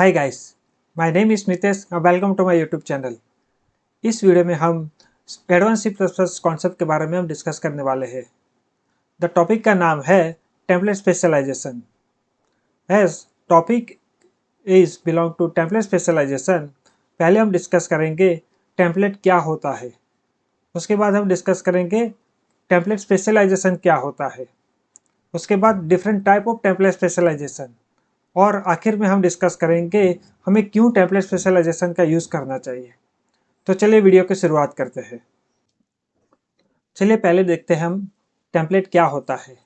Hi guys, my name is Nitesh. Welcome to my YouTube channel. इस video में हम advance C++ concept के बारे में हम डिस्कस करने वाले हैं। द टॉपिक का नाम है template specialisation. As topic is belong to template specialisation, पहले हम डिस्कस करेंगे टेम्पलेट क्या होता है, उसके बाद हम डिस्कस करेंगे टेम्पलेट स्पेशलाइजेशन क्या होता है, उसके बाद different type of template specialisation, और आखिर में हम डिस्कस करेंगे हमें क्यों टेम्पलेट स्पेशलाइजेशन का यूज़ करना चाहिए। तो चलिए वीडियो की शुरुआत करते हैं। चलिए पहले देखते हैं हम टेम्पलेट क्या होता है।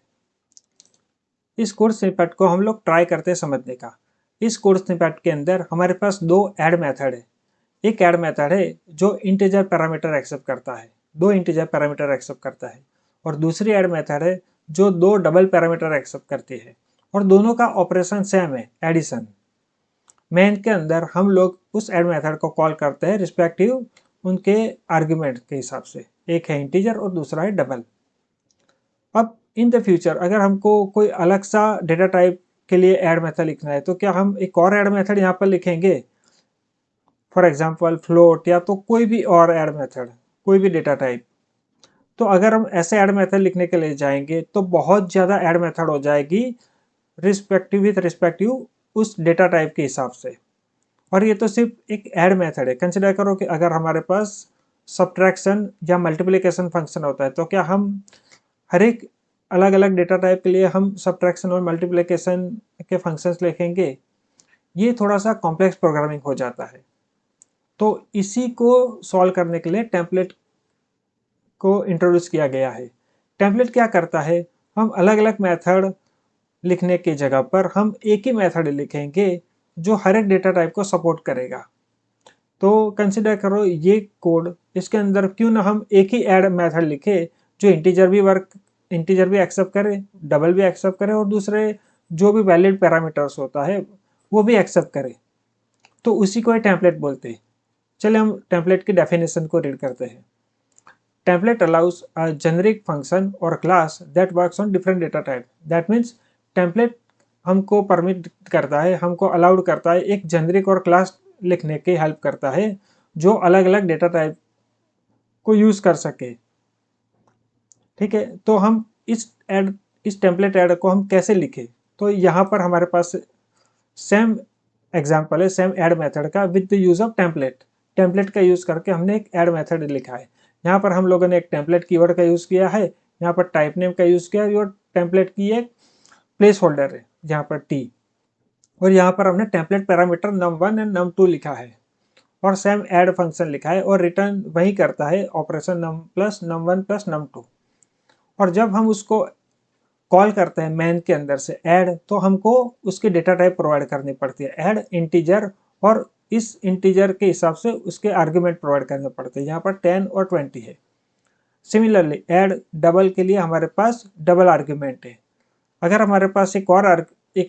इस कोर्स स्निपेट को हम लोग ट्राई करते हैं समझने का। इस कोर्स स्निपेट के अंदर हमारे पास दो ऐड मेथड है। एक ऐड मेथड है जो इंटीजर पैरामीटर एक्सेप्ट करता है, दो इंटीजर पैरामीटर एक्सेप्ट करता है, और दूसरी ऐड मेथड है जो दो डबल पैरामीटर एक्सेप्ट करती है, और दोनों का ऑपरेशन सेम है, एडिशन। मेन के अंदर हम लोग उस ऐड मेथड को कॉल करते हैं रिस्पेक्टिव उनके आर्ग्यूमेंट के हिसाब से। एक है इंटीजर और दूसरा है डबल। अब इन द फ्यूचर अगर हमको कोई अलग सा डेटा टाइप के लिए ऐड मेथड लिखना है तो क्या हम एक और ऐड मेथड यहाँ पर लिखेंगे, फॉर एग्जांपल फ्लोट या तो कोई भी और ऐड मेथड, कोई भी डेटा टाइप। तो अगर हम ऐसे ऐड मेथड लिखने के लिए जाएंगे तो बहुत ज़्यादा ऐड मेथड हो जाएगी रिस्पेक्टिव उस डेटा टाइप के हिसाब से। और ये तो सिर्फ एक ऐड मेथड है। कंसिडर करो कि अगर हमारे पास सब्ट्रैक्शन या मल्टीप्लिकेशन फंक्शन होता है तो क्या हम हर एक अलग अलग डेटा टाइप के लिए हम सब्ट्रैक्शन और मल्टीप्लिकेशन के फंक्शंस लिखेंगे? ये थोड़ा सा कॉम्प्लेक्स प्रोग्रामिंग हो जाता है। तो इसी को सॉल्व करने के लिए टेम्पलेट को इंट्रोड्यूस किया गया है। टेम्पलेट क्या करता है, हम अलग अलग मेथड लिखने की जगह पर हम एक ही मेथड लिखेंगे जो हर एक डेटा टाइप को सपोर्ट करेगा। तो कंसिडर करो ये कोड, इसके अंदर क्यों ना हम एक ही ऐड मेथड लिखे जो इंटीजर भी एक्सेप्ट करे, डबल भी एक्सेप्ट करे, और दूसरे जो भी वैलिड पैरामीटर्स होता है वो भी एक्सेप्ट करे। तो उसी को टेम्पलेट बोलते हैं। चलिए हम टेम्पलेट की डेफिनेशन को रीड करते हैं। Template allows a generic function और class that works on different data type. That means template हमको परमिट करता है, हमको अलाउड करता है एक जेनेरिक और क्लास लिखने की हेल्प करता है जो अलग अलग डेटा टाइप को यूज कर सके। ठीक है, तो हम इस टेम्पलेट ऐड को हम कैसे लिखें? तो यहाँ पर हमारे पास सेम एग्जांपल है, सेम ऐड मेथड का with the use of template. Template का यूज करके हमने एक ऐड मेथड लिखा है। यहाँ पर हम लोगों ने एक टेम्पलेट कीवर्ड का यूज किया है, यहाँ पर टाइप नेम का यूज किया है, और टेम्पलेट की एक प्लेस होल्डर है यहाँ पर टी, और यहाँ पर हमने template parameter num1 and num2 लिखा है, और सेम ऐड फंक्शन लिखा है, और रिटर्न वही करता है operation num plus num1 plus num2। और जब हम उसको कॉल करते हैं मेन के अंदर से ऐड, तो हमको उसकी डेटा टाइप प्रोवाइड करनी पड़ती है, ऐड इंटीजर, और इस इंटीजर के हिसाब से उसके आर्ग्यूमेंट प्रोवाइड करने पड़ते हैं। यहाँ पर 10 और 20 है। सिमिलरली ऐड डबल के लिए हमारे पास डबल आर्ग्यूमेंट है। अगर हमारे पास एक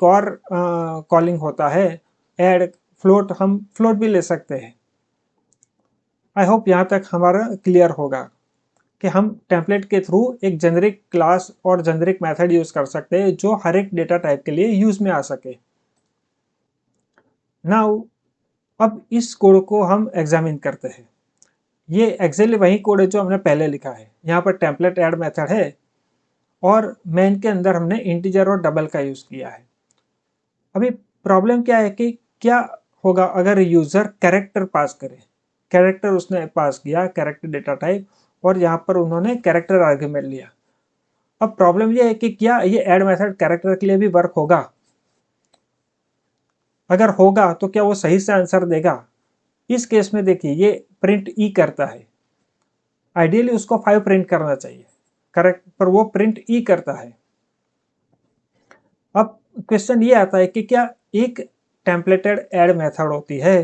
और कॉलिंग होता है ऐड फ्लोट, हम फ्लोट भी ले सकते हैं। आई होप यहाँ तक हमारा क्लियर होगा कि हम टेम्पलेट के थ्रू एक जेनेरिक क्लास और जेनेरिक मेथड यूज कर सकते हैं जो हर एक डेटा टाइप के लिए यूज में आ सके। नाउ अब इस कोड को हम एग्जामिन करते हैं। ये एक्जेक्टली वही कोड है जो हमने पहले लिखा है। यहाँ पर टेम्पलेट ऐड मेथड है, और मेन के अंदर हमने इंटीजर और डबल का यूज किया है। अभी प्रॉब्लम क्या है कि क्या होगा अगर यूजर कैरेक्टर पास करे। कैरेक्टर उसने पास किया, कैरेक्टर डेटा टाइप, और यहाँ पर उन्होंने कैरेक्टर आर्ग्यूमेंट लिया। अब प्रॉब्लम ये है कि क्या ये ऐड मेथड कैरेक्टर के लिए भी वर्क होगा? अगर होगा तो क्या वो सही से आंसर देगा? इस केस में देखिए ये प्रिंट ई करता है, आइडियली उसको 5 प्रिंट करना चाहिए करेक्ट, पर वो प्रिंट ई करता है। अब क्वेश्चन ये आता है कि क्या एक टेम्पलेटेड ऐड मेथड होती है,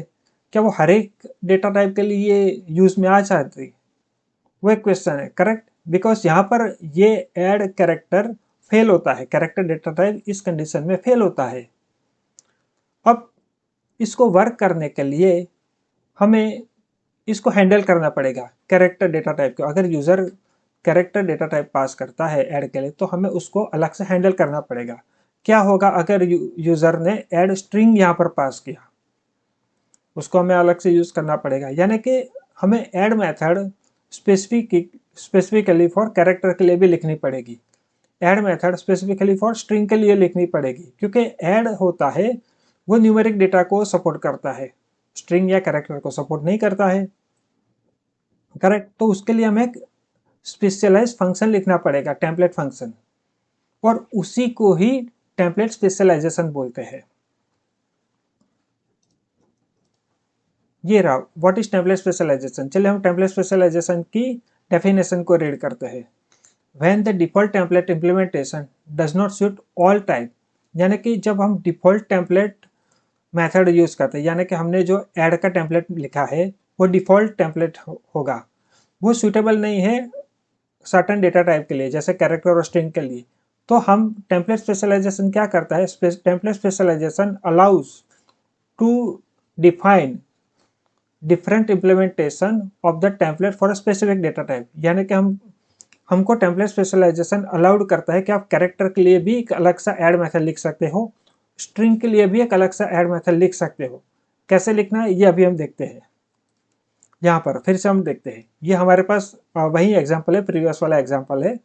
क्या वो हर एक डेटा टाइप के लिए यूज में आ जाती है? वो एक क्वेश्चन है करेक्ट, बिकॉज यहाँ पर ये ऐड कैरेक्टर फेल होता है, कैरेक्टर डेटा टाइप इस कंडीशन में फेल होता है। अब इसको वर्क करने के लिए हमें इसको हैंडल करना पड़ेगा कैरेक्टर डेटा टाइप को। अगर यूजर कैरेक्टर डेटा टाइप पास करता है ऐड के लिए तो हमें उसको अलग से हैंडल करना पड़ेगा। क्या होगा अगर यूजर ने ऐड स्ट्रिंग यहाँ पर पास किया? उसको हमें अलग से यूज़ करना पड़ेगा। यानी कि हमें add method specifically for character के लिए भी लिखनी पड़ेगी, add method specifically for string के लिए लिखनी पड़ेगी, क्योंकि ऐड होता है वो न्यूमेरिक डेटा को सपोर्ट करता है, स्ट्रिंग या कैरेक्टर को सपोर्ट नहीं करता है, करेक्ट। तो उसके लिए हमें एक स्पेशलाइज्ड फंक्शन लिखना पड़ेगा, टेम्पलेट फंक्शन, और उसी को ही टेम्पलेट स्पेशलाइजेशन बोलते हैं। ये रहा व्हाट इज टेम्पलेट स्पेशलाइजेशन। चलिए हम टेम्पलेट स्पेशलाइजेशन की डेफिनेशन को रीड करते हैं। When the default template implementation does not suit all type, यानी कि जब हम डिफॉल्ट टेम्पलेट मेथड यूज करते हैं, यानी कि हमने जो ऐड का टेम्पलेट लिखा है वो डिफॉल्ट टेम्पलेट होगा, वो सूटेबल नहीं है सर्टेन डेटा टाइप के लिए, जैसे कैरेक्टर और स्ट्रिंग के लिए, तो हम टेम्पलेट स्पेशलाइजेशन क्या करता है, template specialisation allows to define different implementation of the template for a specific data type. यानी कि हमको टेम्पलेट स्पेशलाइजेशन अलाउड करता है कि आप कैरेक्टर के लिए भी एक अलग सा ऐड मेथड लिख सकते हो, स्ट्रिंग के लिए भी एक अलग सा ऐड मेथड लिख सकते हो। कैसे लिखना है ये अभी हम देखते हैं। यहाँ पर फिर से हम देखते हैं, ये हमारे पास वही एग्जाम्पल है, प्रीवियस वाला एग्जाम्पल है,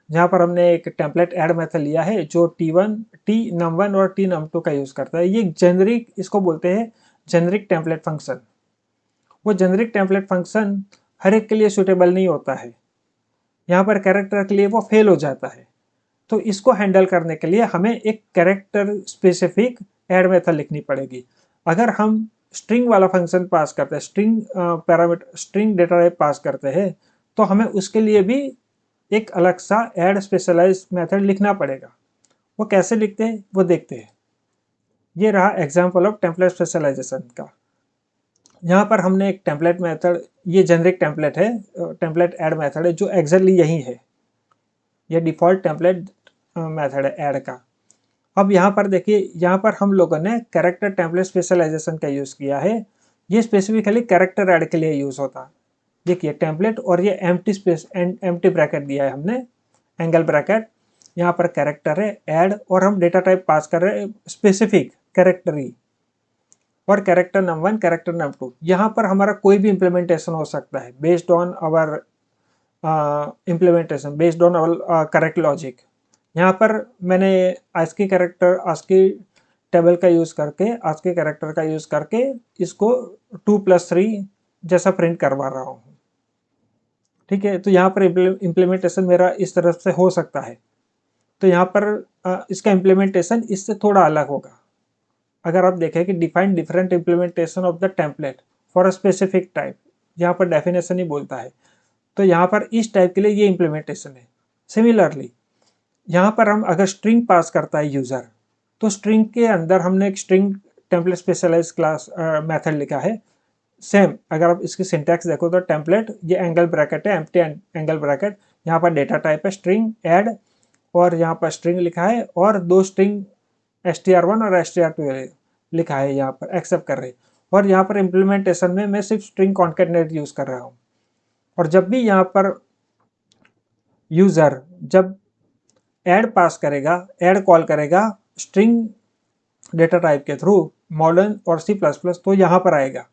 जहाँ पर हमने एक टेम्पलेट ऐड मेथड लिया है जो टी num1 और टी num2 का यूज करता है। ये जेनरिक, इसको बोलते हैं जेनरिक टेम्पलेट फंक्शन। वो जेनरिक टेम्पलेट फंक्शन हर एक के लिए सूटेबल नहीं होता है, यहाँ पर कैरेक्टर के लिए वो फेल हो जाता है। तो इसको हैंडल करने के लिए हमें एक कैरेक्टर स्पेसिफिक ऐड मेथड लिखनी पड़ेगी। अगर हम स्ट्रिंग वाला फंक्शन पास करते हैं, string parameter, string data type pass करते हैं, तो हमें उसके लिए भी एक अलग सा ऐड स्पेशलाइज मेथड लिखना पड़ेगा। वो कैसे लिखते हैं वो देखते हैं। ये रहा एग्जाम्पल ऑफ टेम्पलेट स्पेशलाइजेशन का। यहाँ पर हमने एक टेम्पलेट मेथड, ये जेनरिक टेम्पलेट है, टेम्पलेट ऐड मेथड है जो एग्जैक्टली यही है, ये डिफॉल्ट टेम्पलेट मेथड है ऐड का। अब यहाँ पर देखिए, यहाँ पर हम लोगों ने कैरेक्टर टेम्पलेट स्पेशलाइजेशन का यूज़ किया है। ये स्पेसिफिकली कैरेक्टर ऐड के लिए यूज़ होता है। देखिए टेम्पलेट और ये एम्प्टी स्पेस एम्प्टी ब्रैकेट दिया है हमने, एंगल ब्रैकेट, यहाँ पर कैरेक्टर है ऐड, और हम डेटा टाइप पास कर रहे हैं स्पेसिफिक कैरेक्टर ही, और कैरेक्टर num1 कैरेक्टर num2। यहाँ पर हमारा कोई भी इम्प्लीमेंटेशन हो सकता है based on our implementation, based on our correct logic. यहाँ पर मैंने ASCII कैरेक्टर, ASCII टेबल का यूज़ करके, ASCII कैरेक्टर का यूज़ करके इसको 2+3 जैसा प्रिंट करवा रहा हूँ, ठीक है। तो यहाँ पर इम्प्लीमेंटेशन मेरा इस तरफ से हो सकता है, तो यहाँ पर इसका इम्प्लीमेंटेशन इससे थोड़ा अलग होगा। अगर आप देखें कि define different implementation of the template for a specific type, यहाँ पर डेफिनेशन ही बोलता है, तो यहाँ पर इस टाइप के लिए ये इम्प्लीमेंटेशन है। सिमिलरली यहाँ पर हम अगर स्ट्रिंग पास करता है यूज़र, तो स्ट्रिंग के अंदर हमने एक string template specialise class method लिखा है। सेम अगर आप इसकी सिंटैक्स देखो तो टेम्पलेट, ये एंगल ब्रैकेट है, एम्प्टी एंगल ब्रैकेट, यहाँ पर डेटा टाइप है स्ट्रिंग ऐड, और यहाँ पर स्ट्रिंग लिखा है, और दो स्ट्रिंग str1 और str2 लिखा है, यहाँ पर एक्सेप्ट कर रहे, और यहाँ पर इम्प्लीमेंटेशन में मैं सिर्फ स्ट्रिंग कॉन्केटनेट यूज़ कर रहा हूँ। और जब भी यहाँ पर यूज़र जब ऐड पास करेगा, ऐड कॉल करेगा स्ट्रिंग डेटा टाइप के थ्रू मॉडर्न और C++, तो यहाँ पर आएगा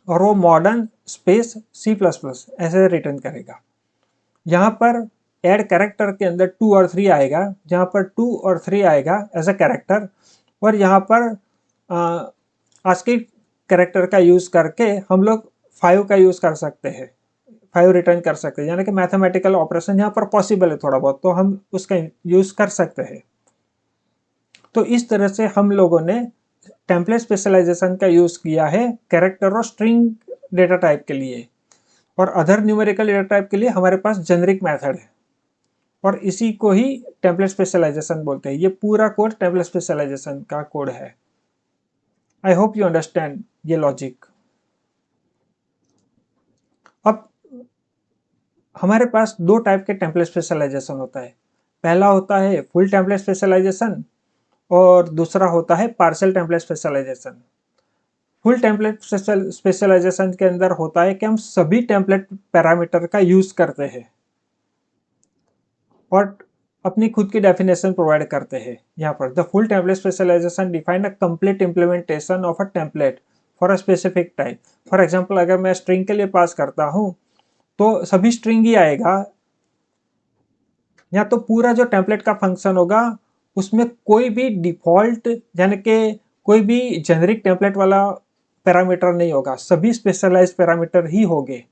और वो मॉडर्न स्पेस C++ ऐसे रिटर्न करेगा। यहाँ पर ऐड कैरेक्टर के अंदर 2 और 3 आएगा, जहाँ पर 2 और 3 आएगा एज अ कैरेक्टर, और यहाँ पर ASCII कैरेक्टर का यूज़ करके हम लोग 5 का यूज़ कर सकते हैं, 5 रिटर्न कर सकते हैं, यानी कि मैथमेटिकल ऑपरेशन यहाँ पर पॉसिबल है थोड़ा बहुत, तो हम उसका यूज़ कर सकते हैं। तो इस तरह से हम लोगों ने टेम्पलेट स्पेशलाइजेशन का यूज़ किया है कैरेक्टर और स्ट्रिंग डेटा टाइप के लिए, और अदर न्यूमेरिकल डेटा टाइप के लिए हमारे पास जेनरिक मेथड है, और इसी को ही टेम्पलेट स्पेशलाइजेशन बोलते हैं। ये पूरा कोड टेम्पलेट स्पेशलाइजेशन का कोड है। आई होप यू अंडरस्टैंड ये लॉजिक। अब हमारे पास दो टाइप के टेम्पलेट स्पेशलाइजेशन होता है। पहला होता है फुल टेम्पलेट स्पेशलाइजेशन, और दूसरा होता है partial template specialisation. Full template specialisation के अंदर होता है कि हम सभी टेम्पलेट पैरामीटर का यूज करते हैं और अपनी खुद की डेफिनेशन प्रोवाइड करते हैं। यहाँ पर the full template specialisation define a complete implementation of a template for a specific type. For example अगर मैं स्ट्रिंग के लिए पास करता हूँ तो सभी स्ट्रिंग ही आएगा, या तो पूरा जो टेम्पलेट का फंक्शन होगा उसमें कोई भी डिफॉल्ट यानी कि कोई भी जेनरिक टेम्पलेट वाला पैरामीटर नहीं होगा, सभी स्पेशलाइज्ड पैरामीटर ही होंगे।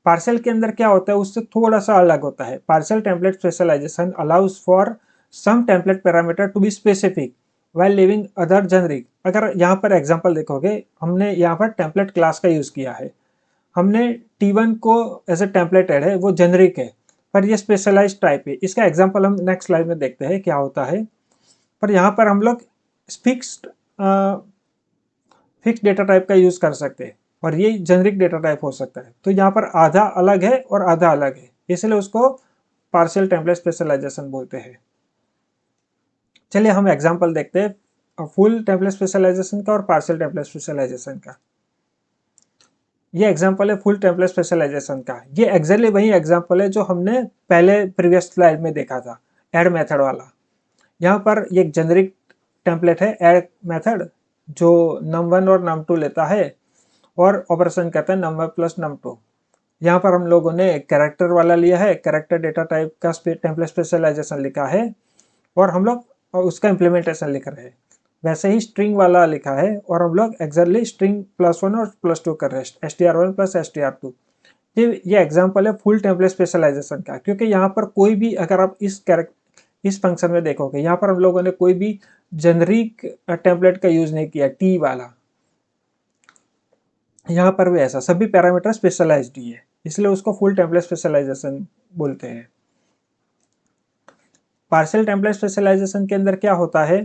पार्शियल के अंदर क्या होता है उससे थोड़ा सा अलग होता है। Partial template specialisation allows for some template parameter to be specific while leaving other generic. अगर यहाँ पर एग्जांपल देखोगे, हमने यहाँ पर टेम्पलेट क्लास का यूज किया है, हमने T1 को एज ए टेम्पलेट ऐड है, वो जेनरिक है पर ये स्पेशलाइज्ड टाइप है। इसका एग्जांपल हम नेक्स्ट स्लाइड में देखते हैं क्या होता है। पर यहाँ पर हम लोग फिक्स्ड डेटा टाइप का यूज कर सकते हैं और ये जेनरिक डेटा टाइप हो सकता है। तो यहाँ पर आधा अलग है और आधा अलग है, इसलिए उसको पार्शियल टेम्पलेट स्पेशलाइजेशन बोलते हैं। चलिए हम एग्जांपल देखते हैं फुल टेम्पलेट स्पेशलाइजेशन का और पार्शियल टेम्पलेट स्पेशलाइजेशन का। ये एग्जांपल है फुल टेम्पलेट स्पेशलाइजेशन का। ये एग्जैक्टली वही एग्जांपल है जो हमने पहले प्रीवियस स्लाइड में देखा था, ऐड मेथड वाला। यहाँ पर ये एक जेनरिक टेम्पलेट है ऐड मेथड जो num1 और num2 लेता है और ऑपरेशन करता है num1 प्लस num2। यहाँ पर हम लोगों ने कैरेक्टर वाला लिया है, कैरेक्टर डेटा टाइप का टेम्पलेट स्पेशलाइजेशन लिखा है और हम लोग उसका इम्प्लीमेंटेशन लिख रहे हैं। वैसे ही स्ट्रिंग वाला लिखा है और हम लोग एक्जैक्टली स्ट्रिंग +1 और +2 कर रहे हैं, str1 प्लस str2। ये एग्जांपल है फुल टेम्पलेट स्पेशलाइजेशन का, क्योंकि यहाँ पर कोई भी अगर आप इस फंक्शन में देखोगे, यहाँ पर हम लोगों ने कोई भी जेनरिक टेम्पलेट का यूज नहीं किया, टी वाला। यहाँ पर भी ऐसा सभी पैरामीटर स्पेशलाइज्ड ही है, इसलिए उसको फुल टेम्पलेट स्पेशलाइजेशन बोलते हैं। पार्शियल टेम्पलेट स्पेशलाइजेशन के अंदर क्या होता है,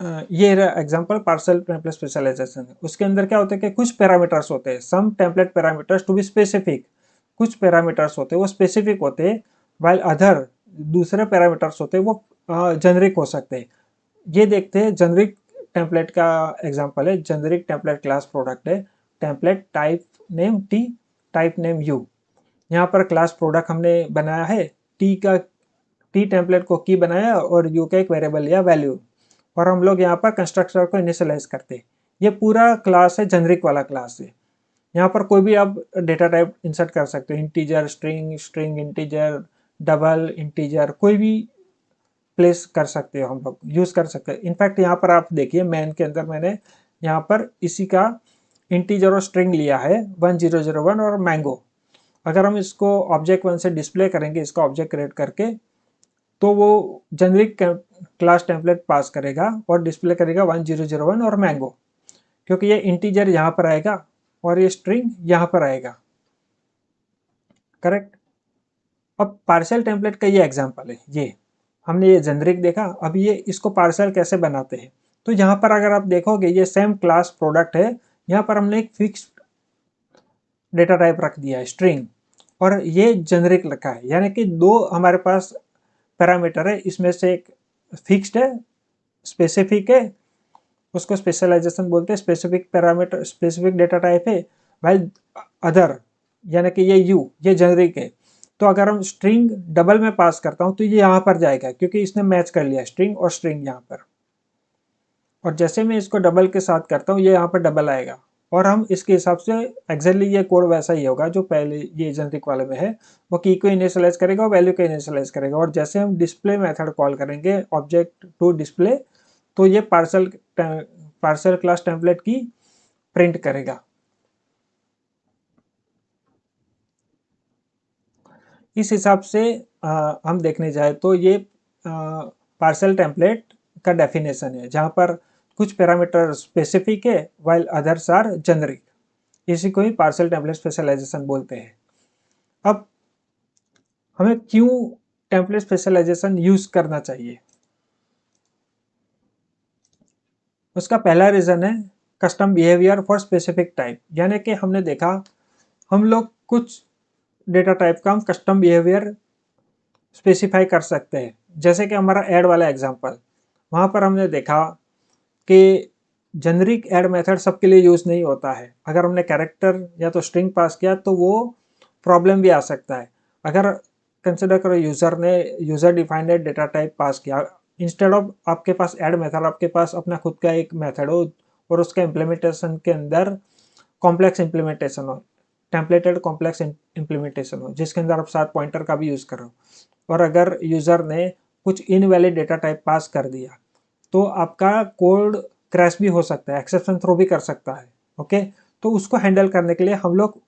ये एग्जांपल पार्शियल टेम्पलेट स्पेशलाइजेशन है। उसके अंदर क्या होता है कि कुछ पैरामीटर्स होते हैं, some template parameters to be specific. कुछ पैरामीटर्स होते हैं वो स्पेसिफिक होते हैं, वाइल अदर दूसरे पैरामीटर्स होते हैं वो जेनरिक हो सकते हैं। ये देखते हैं जेनरिक टेम्पलेट का एग्जांपल है, जेनरिक टेम्पलेट क्लास प्रोडक्ट है, template type name T, type name you. यहाँ पर क्लास प्रोडक्ट हमने बनाया है, टी टेम्पलेट को की बनाया और यू का एक वेरिएबल लिया वैल्यू, और हम लोग यहाँ पर कंस्ट्रक्टर को इनिशियलाइज करते हैं। ये पूरा क्लास है, जेनरिक वाला क्लास है। यहाँ पर कोई भी आप डेटा टाइप इंसर्ट कर सकते हो, integer, string integer, double integer, कोई भी प्लेस कर सकते हो, हम लोग यूज कर सकते हैं। इनफैक्ट यहाँ पर आप देखिए मैन के अंदर मैंने यहाँ पर इसी का इंटीजर और स्ट्रिंग लिया है 1001 और मैंगो। अगर हम इसको ऑब्जेक्ट 1 से डिस्प्ले करेंगे, इसका ऑब्जेक्ट क्रिएट करके, तो वो जेनरिक क्लास टेम्पलेट पास करेगा और डिस्प्ले करेगा 1001 और मैंगो, क्योंकि ये इंटीजर यहाँ पर आएगा और ये स्ट्रिंग यहाँ पर आएगा। करेक्ट। अब पार्शियल टेम्पलेट का ये एग्जांपल है, ये हमने ये जेनरिक देखा। अब ये इसको पार्शियल कैसे बनाते हैं, तो यहाँ पर अगर आप देखोगे ये सेम क्लास प्रोडक्ट है, यहाँ पर हमने एक फिक्स्ड डेटा टाइप रख दिया है स्ट्रिंग, और ये जेनरिक रखा है, यानी कि दो हमारे पास पैरामीटर है, इसमें से एक फिक्स्ड है, स्पेसिफिक है, उसको स्पेशलाइजेशन बोलते हैं, specific parameter specific data type है, वाइल अदर यानी कि ये जेनरिक है। तो अगर हम स्ट्रिंग डबल में पास करता हूं तो ये यहाँ पर जाएगा, क्योंकि इसने मैच कर लिया स्ट्रिंग और स्ट्रिंग यहाँ पर, और जैसे मैं इसको डबल के साथ करता हूँ ये यहाँ पर डबल आएगा, और हम इसके हिसाब से एक्जैक्टली ये कोड वैसा ही होगा जो पहले ये जेनरिक वाले में है। वो की को इनिशियलाइज करेगा और वैल्यू को इनिशियलाइज करेगा, और जैसे हम डिस्प्ले मेथड कॉल करेंगे ऑब्जेक्ट टू डिस्प्ले, तो ये पार्शियल क्लास टेम्पलेट की प्रिंट करेगा। इस हिसाब से हम देखने जाए तो ये पार्शियल टेम्पलेट का डेफिनेशन है, जहाँ पर कुछ पैरामीटर स्पेसिफिक है वाइल अदर्स आर जेनरिक। इसी को ही पार्शियल टेम्पलेट स्पेशलाइजेशन बोलते हैं। अब हमें क्यों टेम्पलेट स्पेशलाइजेशन यूज करना चाहिए, उसका पहला रीजन है custom behaviour for specific type. यानी कि हमने देखा हम लोग कुछ डेटा टाइप का हम कस्टम बिहेवियर स्पेसिफाई कर सकते हैं, जैसे कि हमारा ऐड वाला एग्जांपल, वहाँ पर हमने देखा कि जेनरिक ऐड मेथड सबके लिए यूज नहीं होता है। अगर हमने कैरेक्टर या तो स्ट्रिंग पास किया तो वो प्रॉब्लम भी आ सकता है। अगर कंसिडर करो यूजर ने यूजर डिफाइंड डेटा टाइप पास किया, इंस्टेड ऑफ आपके पास ऐड मेथड, आपके पास अपना खुद का एक मेथड हो और उसका इम्प्लीमेंटेशन के अंदर कॉम्प्लेक्स इम्प्लीमेंटेशन हो, टेम्पलेटेड कॉम्प्लेक्स इम्प्लीमेंटेशन हो, जिसके अंदर आप साथ पॉइंटर का भी यूज़ करो। और अगर यूज़र ने कुछ इनवैलिड डेटा टाइप पास कर दिया तो आपका कोड क्रैश भी हो सकता है, एक्सेप्शन थ्रो भी कर सकता है। ओके, तो उसको हैंडल करने के लिए हम लोग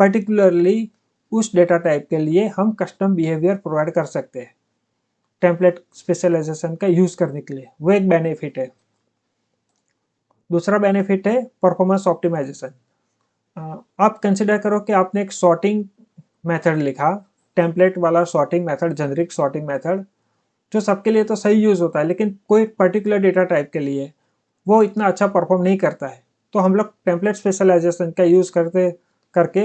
पर्टिकुलरली उस डेटा टाइप के लिए हम कस्टम बिहेवियर प्रोवाइड कर सकते हैं टेम्पलेट स्पेशलाइजेशन का यूज़ करने के लिए। वो एक बेनिफिट है। दूसरा बेनिफिट है परफॉर्मेंस ऑप्टिमाइजेशन। आप कंसिडर करो कि आपने एक सॉर्टिंग मेथड लिखा, टेम्पलेट वाला sorting method, generic sorting method, जो सबके लिए तो सही यूज़ होता है, लेकिन कोई पर्टिकुलर डेटा टाइप के लिए वो इतना अच्छा परफॉर्म नहीं करता है। तो हम लोग टेम्पलेट स्पेशलाइजेशन का यूज़ करके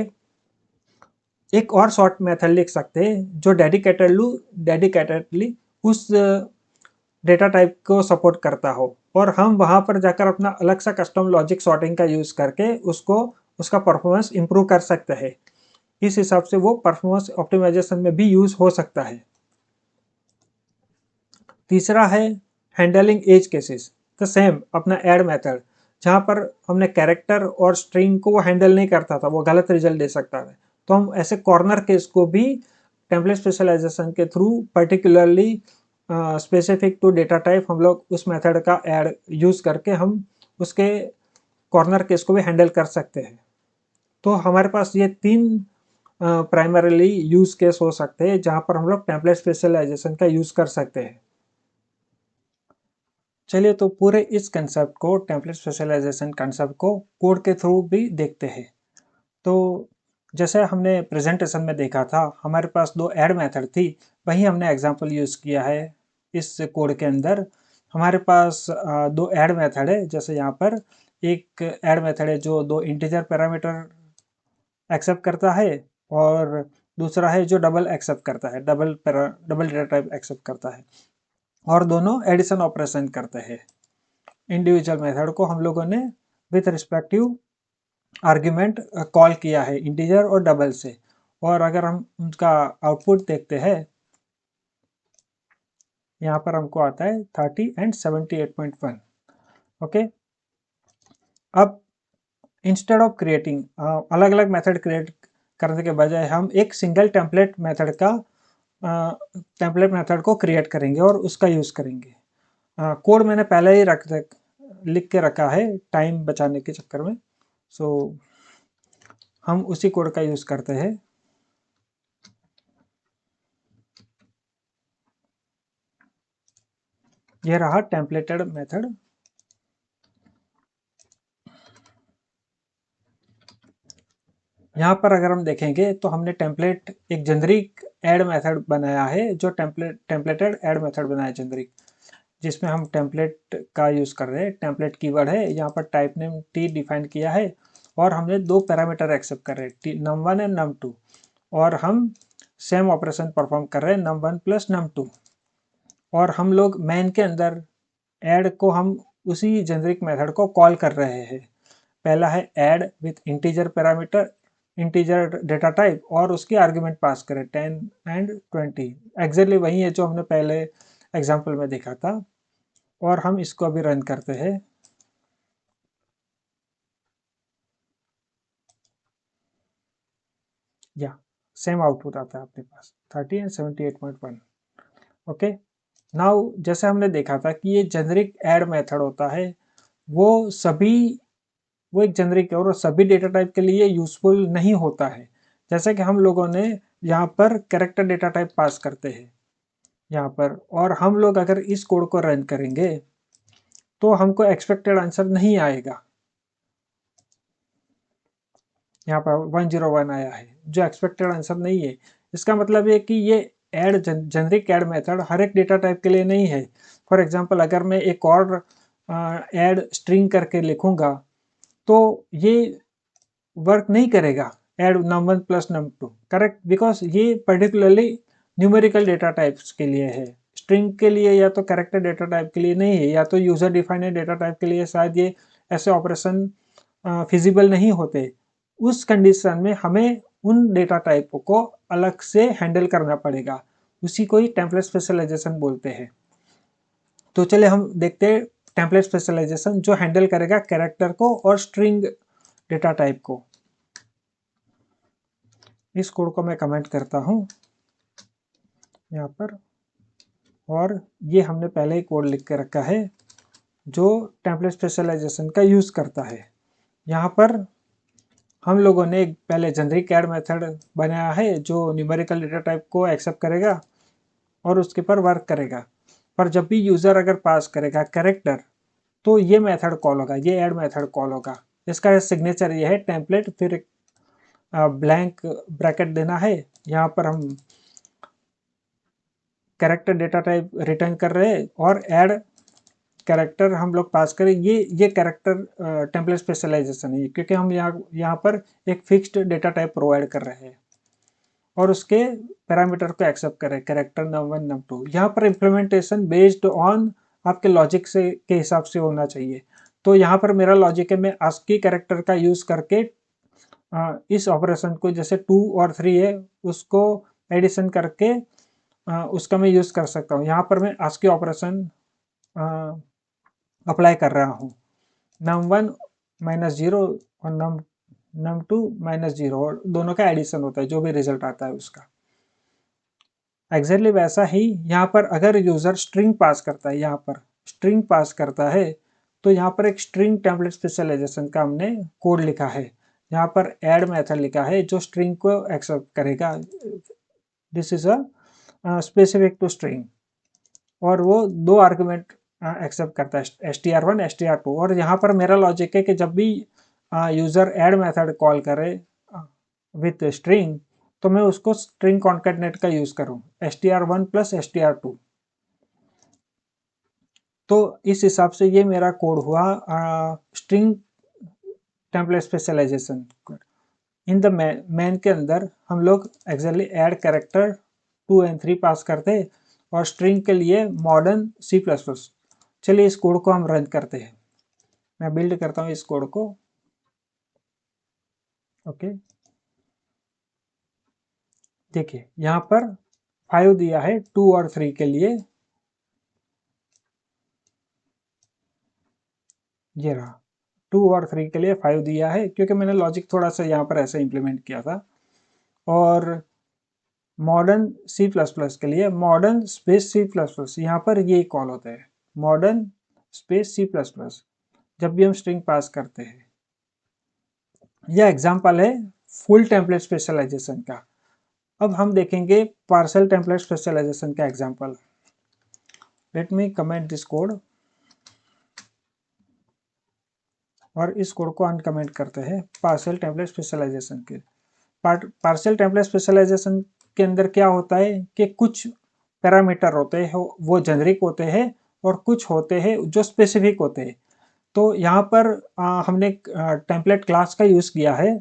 एक और शॉर्ट मेथड लिख सकते हैं जो डेडिकेटेडली उस डेटा टाइप को सपोर्ट करता हो, और हम वहाँ पर जाकर अपना अलग सा कस्टम लॉजिक सॉर्टिंग का यूज़ करके उसका परफॉर्मेंस इंप्रूव कर सकते हैं। इस हिसाब से वो परफॉर्मेंस ऑप्टिमाइजेशन में भी यूज़ हो सकता है। तीसरा है हैंडलिंग एज केसेस। तो सेम अपना ऐड मेथड, जहाँ पर हमने कैरेक्टर और स्ट्रिंग को वो हैंडल नहीं करता था, वो गलत रिजल्ट दे सकता था, तो हम ऐसे कॉर्नर केस को भी टेम्पलेट स्पेशलाइजेशन के through particularly specific to data type हम लोग उस मेथड का ऐड यूज़ करके हम उसके कॉर्नर केस को भी हैंडल कर सकते हैं। तो हमारे पास ये तीन प्राइमरीली यूज़ केस हो सकते हैं जहाँ पर हम लोग टेम्पलेट स्पेशलाइजेशन का यूज़ कर सकते हैं। चलिए, तो पूरे इस कंसेप्ट को, टेम्पलेट स्पेशलाइजेशन कंसेप्ट को कोड के थ्रू भी देखते हैं। तो जैसे हमने प्रेजेंटेशन में देखा था, हमारे पास दो ऐड मेथड थी, वही हमने एग्जांपल यूज़ किया है इस कोड के अंदर। हमारे पास दो ऐड मेथड है। जैसे यहाँ पर एक ऐड मेथड है जो दो इंटीजर पैरामीटर एक्सेप्ट करता है, और दूसरा है जो डबल एक्सेप्ट करता है, डबल डेटा टाइप एक्सेप्ट करता है, और दोनों एडिशन ऑपरेशन करते हैं। इंडिविजुअल मेथड को हम लोगों ने विथ रिस्पेक्टिव आर्ग्यूमेंट कॉल किया है इंटीजर और डबल से। और अगर हम उनका आउटपुट देखते हैं, यहाँ पर हमको आता है 30 एंड 78.1। ओके, अब इंस्टेड ऑफ क्रिएटिंग अलग अलग मेथड क्रिएट करने के बजाय हम एक सिंगल टेम्पलेट मेथड को क्रिएट करेंगे और उसका यूज़ करेंगे। कोड मैंने पहले ही लिख के रखा है टाइम बचाने के चक्कर में, सो हम उसी कोड का यूज़ करते हैं। यह रहा टेम्पलेटेड मेथड। यहाँ पर अगर हम देखेंगे तो हमने टेम्पलेट एक जेनरिक ऐड मेथड बनाया है, जो टेम्पलेटेड ऐड मेथड बनाया है जेनरिक, जिसमें हम टेम्पलेट का यूज़ कर रहे हैं। टेम्पलेट कीवर्ड है, यहाँ पर टाइप नेम टी डिफाइन किया है, और हमने दो पैरामीटर एक्सेप्ट कर रहे हैं, num1 एंड num2, और हम सेम ऑपरेशन परफॉर्म कर रहे हैं num1 प्लस num2। और हम लोग मेन के अंदर ऐड को हम उसी जेनरिक मेथड को कॉल कर रहे हैं। पहला है add with integer parameter, integer data type, और उसकी आर्ग्यूमेंट पास करें 10 एंड 20। एग्जैक्टली वही है जो हमने पहले एग्जांपल में देखा था। और हम इसको अभी रन करते हैं। या सेम आउटपुट आता है आपके पास 30 एंड 78.1। ओके, नाउ जैसे हमने देखा था कि ये जेनरिक ऐड मेथड होता है, वो वो एक जेनरिक है और सभी डेटा टाइप के लिए यूजफुल नहीं होता है। जैसे कि हम लोगों ने यहाँ पर कैरेक्टर डेटा टाइप पास करते हैं यहाँ पर, और हम लोग अगर इस कोड को रन करेंगे तो हमको एक्सपेक्टेड आंसर नहीं आएगा। यहाँ पर 101 आया है, जो एक्सपेक्टेड आंसर नहीं है। इसका मतलब ये कि ये जेनरिक ऐड मेथड हर एक डेटा टाइप के लिए नहीं है। फॉर एग्जांपल, अगर मैं एक और ऐड स्ट्रिंग करके लिखूंगा तो ये वर्क नहीं करेगा, add num1 plus num2, correct, because ये पर्टिकुलरली न्यूमेरिकल डेटा टाइप्स के लिए है। स्ट्रिंग के लिए या तो कैरेक्टर डेटा टाइप के लिए नहीं है, या तो यूजर डिफाइंड डेटा टाइप के लिए शायद ये ऐसे ऑपरेशन फिजिबल नहीं होते। उस कंडीशन में हमें उन डेटा टाइप को अलग से हैंडल करना पड़ेगा, उसी को ही टेम्पलेट स्पेशलाइजेशन बोलते हैं। तो चलिए हम देखते हैं टेम्पलेट स्पेशलाइजेशन जो हैंडल करेगा कैरेक्टर को और स्ट्रिंग डेटा टाइप को। इस कोड को मैं कमेंट करता हूँ यहाँ पर, और ये हमने पहले ही कोड लिख के रखा है जो टेम्पलेट स्पेशलाइजेशन का यूज़ करता है। यहाँ पर हम लोगों ने पहले जेनरिक ऐड मेथड बनाया है जो न्यूमेरिकल डेटा टाइप को एक्सेप्ट करेगा और उसके पर वर्क करेगा। पर जब भी यूज़र अगर पास करेगा कैरेक्टर तो ये मेथड कॉल होगा, ये ऐड मेथड कॉल होगा। इसका सिग्नेचर ये है टेम्पलेट, फिर एक ब्लैंक ब्रैकेट देना है। यहाँ पर हम कैरेक्टर डेटा टाइप रिटर्न कर रहे हैं और ऐड कैरेक्टर हम लोग पास करें। ये कैरेक्टर टेम्पलेट स्पेशलाइजेशन है क्योंकि हम यहाँ पर एक फिक्स्ड डेटा टाइप प्रोवाइड कर रहे हैं और उसके पैरामीटर को एक्सेप्ट करें कैरेक्टर num1 num2। यहाँ पर इम्प्लीमेंटेशन बेस्ड ऑन आपके लॉजिक से के हिसाब से होना चाहिए। तो यहाँ पर मेरा लॉजिक है, मैं ASCII कैरेक्टर का यूज़ करके इस ऑपरेशन को, जैसे 2 और 3 है उसको एडिशन करके उसका मैं यूज़ कर सकता हूँ। यहाँ पर मैं ASCII ऑपरेशन अप्लाई कर रहा हूँ, num1 -0 और num2 -0, और दोनों का एडिशन होता है, जो भी रिजल्ट आता है उसका। एग्जैक्टली वैसा ही यहाँ पर अगर यूज़र स्ट्रिंग पास करता है, यहाँ पर स्ट्रिंग पास करता है तो यहाँ पर एक स्ट्रिंग टेम्पलेट स्पेशलाइजेशन का हमने कोड लिखा है। यहाँ पर ऐड मेथड लिखा है जो स्ट्रिंग को एक्सेप्ट करेगा, this is a specific to string, और वो 2 आर्गुमेंट एक्सेप्ट करता है, str1 str2। और यहाँ पर मेरा लॉजिक है कि जब भी यूज़र ऐड मेथड कॉल करे विथ स्ट्रिंग तो मैं उसको स्ट्रिंग कॉन्कैटनेट का यूज़ करूँ, str1 प्लस str2। तो इस हिसाब से ये मेरा कोड हुआ string template specialisation. In the main के अंदर हम लोग एक्चुअली ऐड कैरेक्टर 2 और 3 पास करते हैं और स्ट्रिंग के लिए मॉडर्न C++। चलिए इस कोड को हम रन करते हैं। मैं बिल्ड करता हूँ इस कोड को। ओके, देखिए यहाँ पर 5 दिया है 2 और 3 के लिए, ये रहा 2 और 3 के लिए 5 दिया है क्योंकि मैंने लॉजिक थोड़ा सा यहाँ पर ऐसे इम्प्लीमेंट किया था। और मॉडर्न C++ के लिए मॉडर्न स्पेस C++, यहाँ पर ये कॉल होता है मॉडर्न स्पेस C++। जब भी हम स्ट्रिंग पास करते हैं, यह एग्जाम्पल है फुल टेम्पलेट स्पेशलाइजेशन का। अब हम देखेंगे पार्शियल टेम्पलेट स्पेशलाइजेशन का example. Let me comment this code और इस कोड को अनकमेंट करते हैं पार्शियल टेम्पलेट स्पेशलाइजेशन के। पार्शियल टेम्पलेट स्पेशलाइजेशन के अंदर क्या होता है कि कुछ पैरामीटर होते हैं वो जेनरिक होते हैं और कुछ होते हैं जो स्पेसिफिक होते हैं। तो यहाँ पर हमने टेम्पलेट क्लास का यूज़ किया है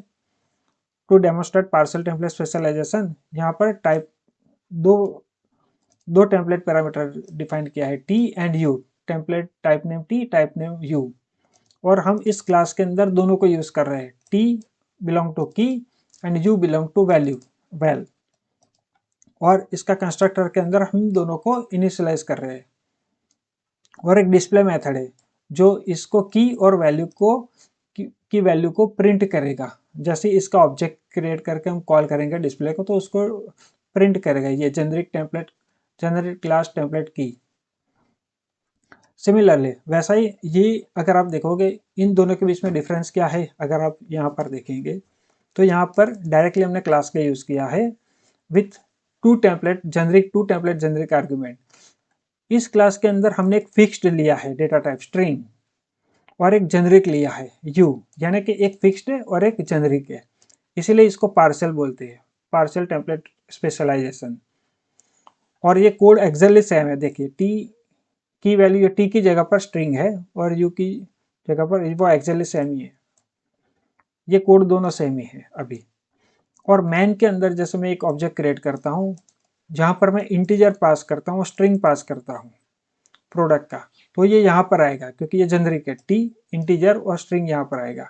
to demonstrate partial template specialisation. यहाँ पर दो टेम्पलेट पैरामीटर डिफाइन किया है, T and U, template type name T, type name U. और हम इस क्लास के अंदर दोनों को यूज़ कर रहे हैं, T belong to key and U belong to value val. और इसका कंस्ट्रक्टर के अंदर हम दोनों को इनिशियलाइज कर रहे हैं। और एक डिस्प्ले मेथड है जो इसको की और वैल्यू को की वैल्यू को प्रिंट करेगा। जैसे इसका ऑब्जेक्ट क्रिएट करके हम कॉल करेंगे डिस्प्ले को तो उसको प्रिंट करेगा, ये जेनरिक क्लास टेम्पलेट की। सिमिलरली वैसा ही ये अगर आप देखोगे इन दोनों के बीच में डिफरेंस क्या है, अगर आप यहाँ पर देखेंगे तो यहाँ पर डायरेक्टली हमने क्लास का यूज़ किया है with to template generic argument. इस क्लास के अंदर हमने एक फिक्स्ड लिया है डेटा टाइप स्ट्रिंग और एक जेनरिक लिया है यू, यानी कि एक फिक्स्ड है और एक जेनरिक है, इसीलिए इसको पार्शियल बोलते हैं, पार्शियल टेम्पलेट स्पेशलाइजेशन। और ये कोड एक्जेक्टली सेम है। देखिए टी की वैल्यू टी की जगह पर स्ट्रिंग है और यू की जगह पर वो एक्जेक्टली सेम ही है, ये कोड दोनों सेम ही है अभी। और मैन के अंदर जैसे मैं एक ऑब्जेक्ट क्रिएट करता हूँ जहाँ पर मैं इंटीजर पास करता हूँ, स्ट्रिंग पास करता हूँ प्रोडक्ट का, तो ये यहाँ पर आएगा क्योंकि ये जेनरिक है, टी इंटीजर और स्ट्रिंग यहाँ पर आएगा।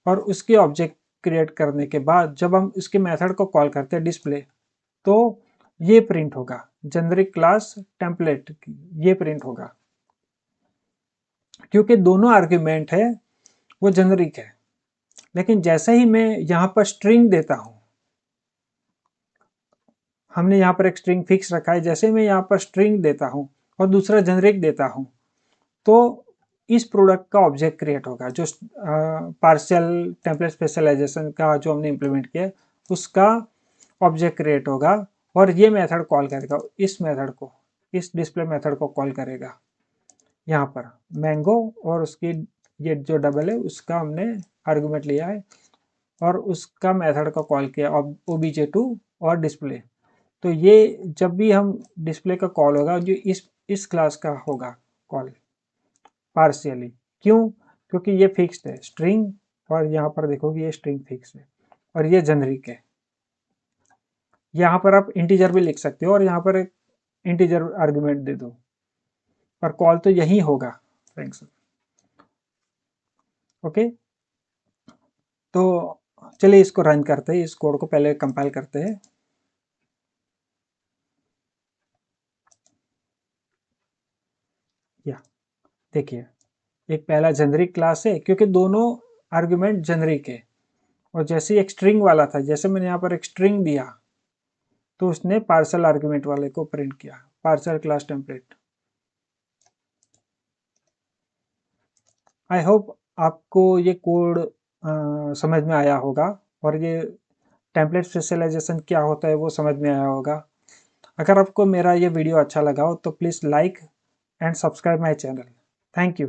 और उसके ऑब्जेक्ट क्रिएट करने के बाद जब हम इसके मेथड को कॉल करते हैं डिस्प्ले, तो ये प्रिंट होगा जेनरिक क्लास टेम्पलेट, ये प्रिंट होगा। क्योंकि दोनों आर्ग्यूमेंट है वो जेनरिक है। लेकिन जैसे ही मैं यहाँ पर स्ट्रिंग देता हूँ, हमने यहाँ पर एक स्ट्रिंग फिक्स रखा है, जैसे मैं यहाँ पर स्ट्रिंग देता हूँ और दूसरा जेनरिक देता हूँ, तो इस प्रोडक्ट का ऑब्जेक्ट क्रिएट होगा। जो पार्शियल टेम्पलेट स्पेशलाइजेशन का जो हमने इम्प्लीमेंट किया उसका ऑब्जेक्ट क्रिएट होगा और ये मेथड कॉल करेगा इस मेथड को, इस डिस्प्ले मेथड को कॉल करेगा। यहाँ पर मैंगो और उसकी ये जो डबल है उसका हमने आर्गुमेंट लिया है और उसका मेथड का कॉल किया obj2 और डिस्प्ले। तो ये जब भी हम डिस्प्ले का कॉल होगा जो इस क्लास का होगा कॉल पार्शियली। क्यों? क्योंकि ये फिक्स्ड है स्ट्रिंग, और यहाँ पर देखोगे ये स्ट्रिंग फिक्स है और ये जेनरिक है। यहाँ पर आप इंटीजर भी लिख सकते हो और यहाँ पर एक इंटीजर आर्गुमेंट दे दो, पर कॉल तो यही होगा फंक्शन। ओके, तो चलिए इसको रन करते हैं, इस कोड को पहले कंपाइल करते हैं। या देखिए एक पहला जेनरिक क्लास है क्योंकि दोनों आर्गुमेंट जेनरिक है, और जैसे एक स्ट्रिंग वाला था, जैसे मैंने यहाँ पर एक स्ट्रिंग दिया तो उसने पार्सल आर्गुमेंट वाले को प्रिंट किया, parcel class template. I hope आपको ये कोड समझ में आया होगा और ये टेम्पलेट स्पेशलाइजेशन क्या होता है वो समझ में आया होगा। अगर आपको मेरा ये वीडियो अच्छा लगा हो तो please like and subscribe my channel. Thank you.